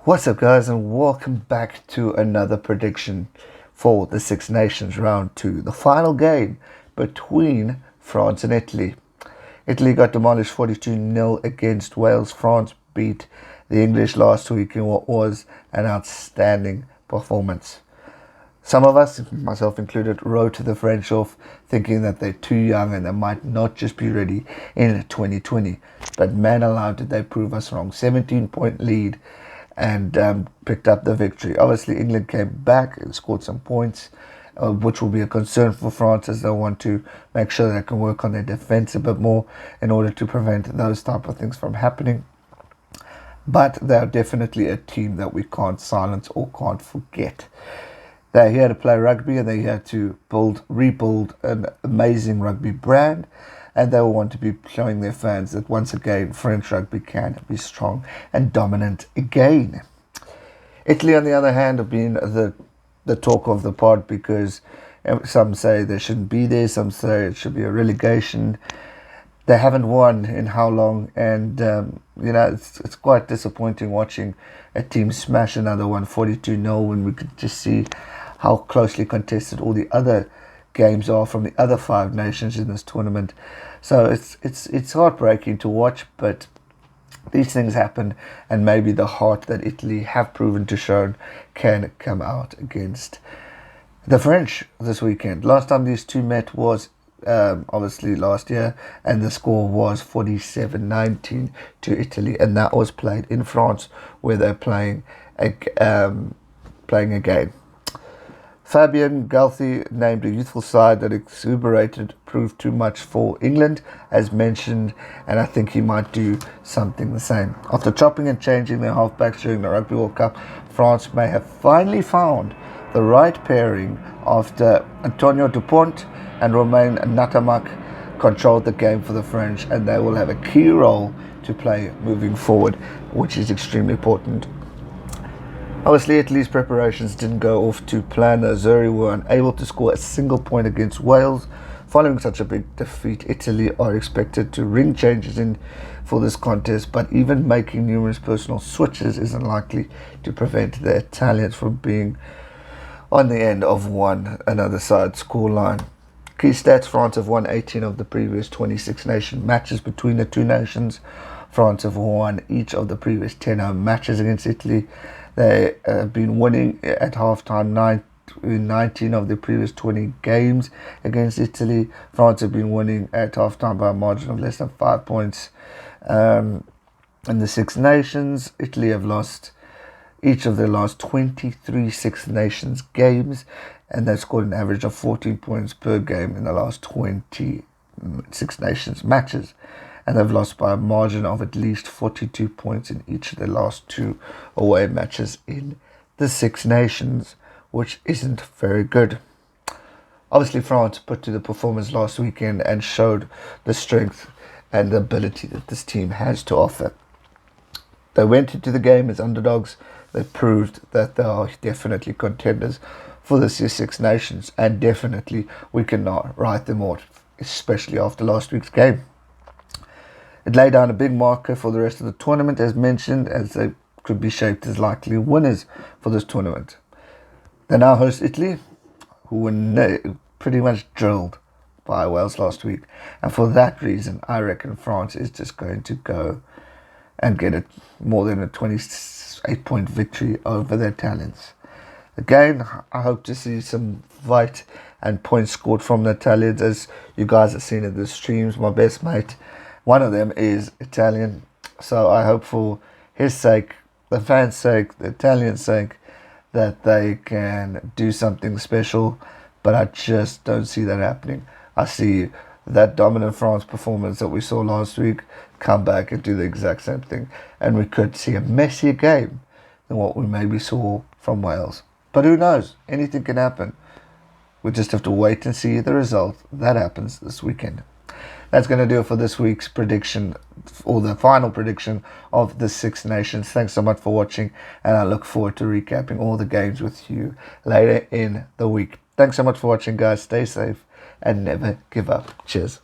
What's up, guys, and welcome back to another prediction for the Six Nations Round 2, the final game between France and Italy. Italy got demolished 42-0 against Wales. France beat the English last week in what was an outstanding performance. Some of us, myself included, wrote the French off, thinking that they're too young and they might not just be ready in 2020. But man alive, did they prove us wrong. 17-point lead and picked up the victory. Obviously, England came back and scored some points, which will be a concern for France, as they want to make sure they can work on their defence a bit more in order to prevent those type of things from happening. But they're definitely a team that we can't silence or can't forget. They're here to play rugby, and they're here to rebuild an amazing rugby brand, and they will want to be showing their fans that once again French rugby can be strong and dominant again. Italy, on the other hand, have been the talk of the pod because some say they shouldn't be there, some say it should be a relegation. They haven't won in how long, and it's quite disappointing watching a team smash another one 42-0 when we could just see how closely contested all the other games are from the other five nations in this tournament. So it's heartbreaking to watch, but these things happen, and maybe the heart that Italy have proven to show can come out against the French this weekend. Last time these two met was obviously last year, and the score was 47-19 to Italy, and that was played in France, where they're playing a game. Fabien Galthy named a youthful side that exuberated proved too much for England, as mentioned, and I think he might do something the same. After chopping and changing their halfbacks during the Rugby World Cup, France may have finally found the right pairing after Antonio Dupont and Romain Natamak controlled the game for the French, and they will have a key role to play moving forward, which is extremely important. Obviously, Italy's preparations didn't go off to plan. The Azzurri were unable to score a single point against Wales. Following such a big defeat, Italy are expected to ring changes in for this contest, but even making numerous personal switches isn't likely to prevent the Italians from being on the end of another side's scoreline. Key stats: France have won 18 of the previous 26 nation matches between the two nations. France have won each of the previous 10 home matches against Italy. They have been winning at halftime in 19 of the previous 20 games against Italy. France have been winning at halftime by a margin of less than 5 points. In the Six Nations, Italy have lost each of their last 23 Six Nations games, and they've scored an average of 14 points per game in the last 20 Six Nations matches. And they've lost by a margin of at least 42 points in each of their last two away matches in the Six Nations, which isn't very good. Obviously, France put to the performance last weekend and showed the strength and the ability that this team has to offer. They went into the game as underdogs. They proved that they are definitely contenders for this year's Six Nations, and definitely we cannot write them off, especially after last week's game. It laid down a big marker for the rest of the tournament, as mentioned, as they could be shaped as likely winners for this tournament. They now host Italy, who were pretty much drilled by Wales last week. And for that reason, I reckon France is just going to go and get more than a 28-point victory over the Italians. Again, I hope to see some fight and points scored from the Italians, as you guys have seen in the streams. My best mate, one of them, is Italian, so I hope for his sake, the fans' sake, the Italians' sake, that they can do something special, but I just don't see that happening. I see that dominant France performance that we saw last week come back and do the exact same thing, and we could see a messier game than what we maybe saw from Wales. But who knows? Anything can happen. We just have to wait and see the result that happens this weekend. That's going to do it for this week's prediction, or the final prediction of the Six Nations. Thanks so much for watching, and I look forward to recapping all the games with you later in the week. Thanks so much for watching, guys. Stay safe and never give up. Cheers.